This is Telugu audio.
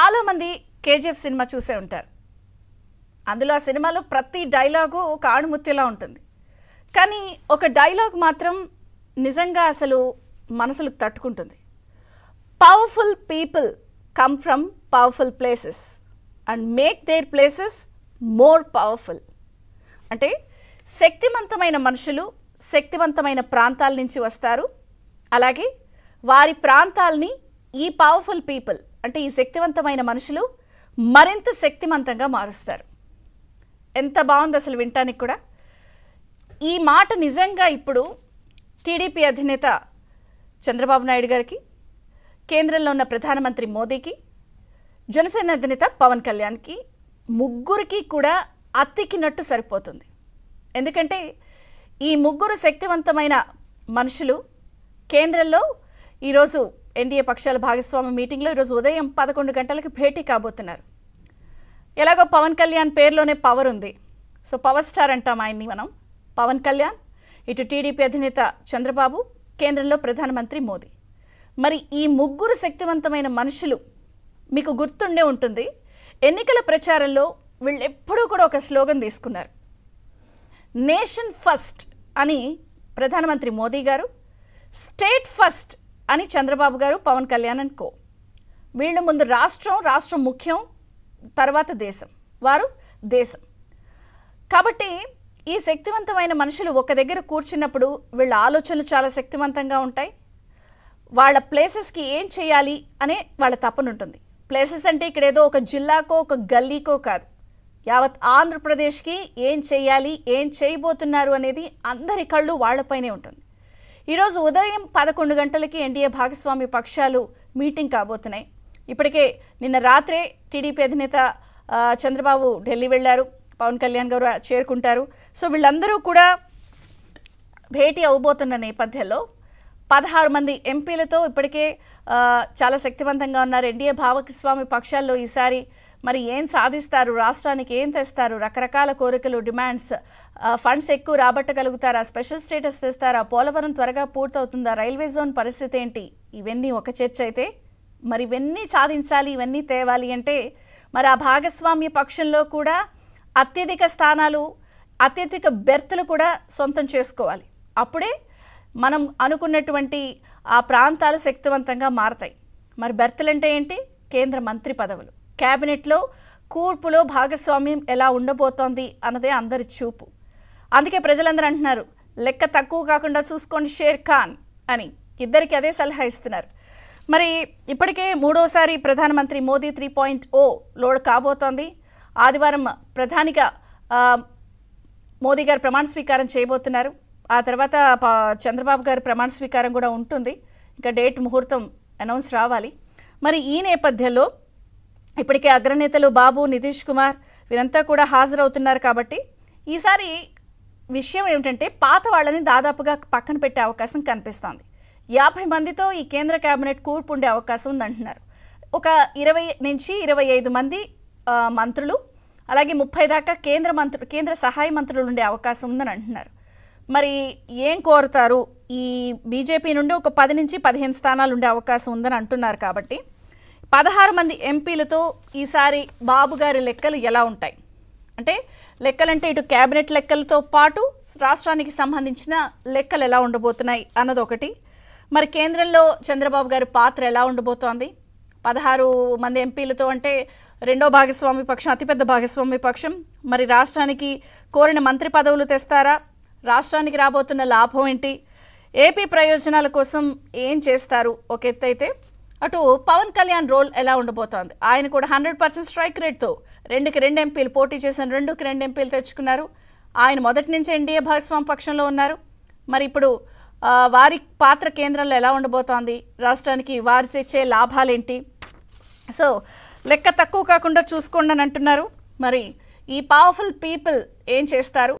చాలామంది కేజీఎఫ్ సినిమా చూసే ఉంటారు. అందులో ఆ సినిమాలో ప్రతి డైలాగు ఒక ఆణిముత్యంలా ఉంటుంది. కానీ ఒక డైలాగ్ మాత్రం నిజంగా అసలు మనసులకు తట్టుకుంటుంది. Powerful people come from powerful places and make their places more powerful. అంటే శక్తివంతమైన మనుషులు శక్తివంతమైన ప్రాంతాల నుంచి వస్తారు. అలాగే వారి ప్రాంతాలని ఈ పవర్ఫుల్ పీపుల్ అంటే ఈ శక్తివంతమైన మనుషులు మరింత శక్తివంతంగా మారుస్తారు. ఎంత బాగుంది అసలు వినటానికి కూడా. ఈ మాట నిజంగా ఇప్పుడు టీడీపీ అధినేత చంద్రబాబు నాయుడు గారికి, కేంద్రంలో ఉన్న ప్రధానమంత్రి మోదీకి, జనసేన అధినేత పవన్ కళ్యాణ్కి ముగ్గురికి కూడా అతికినట్టు సరిపోతుంది. ఎందుకంటే ఈ ముగ్గురు శక్తివంతమైన మనుషులు కేంద్రంలో ఈరోజు ఎన్డీఏ పక్షాల భాగస్వామ్య మీటింగ్లో ఈరోజు ఉదయం 11 గంటలకు భేటీ కాబోతున్నారు. ఎలాగో పవన్ కళ్యాణ్ పేరులోనే పవర్ ఉంది. సో పవర్ స్టార్ అంటాం ఆయన్ని మనం. పవన్ కళ్యాణ్, ఇటు టీడీపీ అధినేత చంద్రబాబు, కేంద్రంలో ప్రధానమంత్రి మోదీ. మరి ఈ ముగ్గురు శక్తివంతమైన మనుషులు మీకు గుర్తుండే ఉంటుంది, ఎన్నికల ప్రచారంలో వీళ్ళు ఎప్పుడూ కూడా ఒక స్లోగన్ తీసుకున్నారు. నేషన్ ఫస్ట్ అని ప్రధానమంత్రి మోదీ గారు, స్టేట్ ఫస్ట్ అని చంద్రబాబు గారు, పవన్ కళ్యాణ్ అండ్ కో. వీళ్ళు ముందు రాష్ట్రం ముఖ్యం, తర్వాత దేశం, వారు దేశం. కాబట్టి ఈ శక్తివంతమైన మనుషులు ఒక దగ్గర కూర్చున్నప్పుడు వీళ్ళ ఆలోచనలు చాలా శక్తివంతంగా ఉంటాయి. వాళ్ళ ప్లేసెస్కి ఏం చేయాలి అనే వాళ్ళ తపన ఉంటుంది. ప్లేసెస్ అంటే ఇక్కడ ఏదో ఒక జిల్లాకో ఒక గల్లీకో కాదు, యావత్ ఆంధ్రప్రదేశ్కి ఏం చేయాలి, ఏం చేయబోతున్నారు అనేది అందరి కళ్ళు వాళ్లపైనే ఉంటుంది. ఈరోజు ఉదయం 11 గంటలకి ఎన్డీఏ భాగస్వామ్య పక్షాలు మీటింగ్ కాబోతున్నాయి. ఇప్పటికే నిన్న రాత్రే టీడీపీ అధినేత చంద్రబాబు ఢిల్లీ వెళ్ళారు, పవన్ కళ్యాణ్ గారు చేరుకుంటారు. సో వీళ్ళందరూ కూడా భేటీ అవబోతున్న నేపథ్యంలో 16 మంది ఎంపీలతో ఇప్పటికే చాలా శక్తివంతంగా ఉన్నారు. ఎన్డీఏ భాగస్వామ్య పక్షాల్లో ఈసారి మరి ఏం సాధిస్తారు, రాష్ట్రానికి ఏం తెస్తారు, రకరకాల కోరికలు, డిమాండ్స్, ఫండ్స్ ఎక్కువ రాబట్టగలుగుతారా, స్పెషల్ స్టేటస్ తెస్తారా, పోలవరం త్వరగా పూర్తవుతుందా, రైల్వే జోన్ పరిస్థితి ఏంటి, ఇవన్నీ ఒక చర్చ అయితే మరి ఇవన్నీ సాధించాలి, ఇవన్నీ తేవాలి అంటే మరి ఆ భాగస్వామ్య పక్షంలో కూడా అత్యధిక స్థానాలు, అత్యధిక బెర్తులు కూడా సొంతం చేసుకోవాలి. అప్పుడే మనం అనుకున్నటువంటి ఆ ప్రాంతాలు శక్తివంతంగా మారతాయి. మరి బెర్తులు అంటే ఏంటి? కేంద్ర మంత్రి పదవులు, క్యాబినెట్లో కూర్పులో భాగస్వామ్యం ఎలా ఉండబోతోంది అన్నదే అందరి చూపు. అందుకే ప్రజలందరూ అంటున్నారు, లెక్క తక్కువ కాకుండా చూసుకోండి షేర్ ఖాన్ అని. ఇద్దరికి అదే సలహా ఇస్తున్నారు. మరి ఇప్పటికే మూడోసారి ప్రధానమంత్రి మోదీ 3.0 లోడ్ కాబోతోంది. ఆదివారం ప్రధానిగా మోదీ గారు ప్రమాణ స్వీకారం చేయబోతున్నారు. ఆ తర్వాత చంద్రబాబు గారు ప్రమాణ స్వీకారం కూడా ఉంటుంది. ఇంకా డేట్ ముహూర్తం అనౌన్స్ రావాలి. మరి ఈ నేపథ్యంలో ఇప్పటికే అగ్రనేతలు బాబు, నితీష్ కుమార్ వీరంతా కూడా హాజరవుతున్నారు. కాబట్టి ఈసారి విషయం ఏమిటంటే పాత వాళ్ళని దాదాపుగా పక్కన పెట్టే అవకాశం కనిపిస్తోంది. 50 మందితో ఈ కేంద్ర కేబినెట్ కూర్పు ఉండే అవకాశం ఉందంటున్నారు. ఒక 20 నుంచి 25 మంది మంత్రులు, అలాగే 30 దాకా కేంద్ర సహాయ మంత్రులు ఉండే అవకాశం ఉందని అంటున్నారు. మరి ఏం కోరుతారు? ఈ బీజేపీ నుండి ఒక 10 నుంచి 15 స్థానాలు ఉండే అవకాశం ఉందని అంటున్నారు. కాబట్టి 16 మంది ఎంపీలతో ఈసారి బాబు గారి లెక్కలు ఎలా ఉంటాయి అంటే, లెక్కలంటే ఇటు కేబినెట్ లెక్కలతో పాటు రాష్ట్రానికి సంబంధించిన లెక్కలు ఎలా ఉండబోతున్నాయి అన్నది ఒకటి. మరి కేంద్రంలో చంద్రబాబు గారి పాత్ర ఎలా ఉండబోతోంది? 16 మంది ఎంపీలతో అంటే రెండో భాగస్వామ్య పక్షం, అతిపెద్ద భాగస్వామ్య పక్షం. మరి రాష్ట్రానికి కోరిన మంత్రి పదవులు తెస్తారా? రాష్ట్రానికి రాబోతున్న లాభం ఏంటి? ఏపీ ప్రయోజనాల కోసం ఏం చేస్తారు? ఒక ఎత్తు అయితే అటు పవన్ కళ్యాణ్ రోల్ ఎలా ఉండబోతోంది? ఆయన కూడా 100% స్ట్రైక్ రేట్తో 2కి 2 ఎంపీలు పోటీ చేసిన 2కి 2 ఎంపీలు తెచ్చుకున్నారు. ఆయన మొదటి నుంచి ఎన్డీఏ భాగస్వామ్య పక్షంలో ఉన్నారు. మరి ఇప్పుడు వారి పాత్ర కేంద్రంలో ఎలా ఉండబోతోంది? రాష్ట్రానికి వారి తెచ్చే లాభాలేంటి? సో లెక్క తక్కువ కాకుండా చూసుకోండి అని అంటున్నారు. మరి ఈ పవర్ఫుల్ పీపుల్ ఏం చేస్తారు?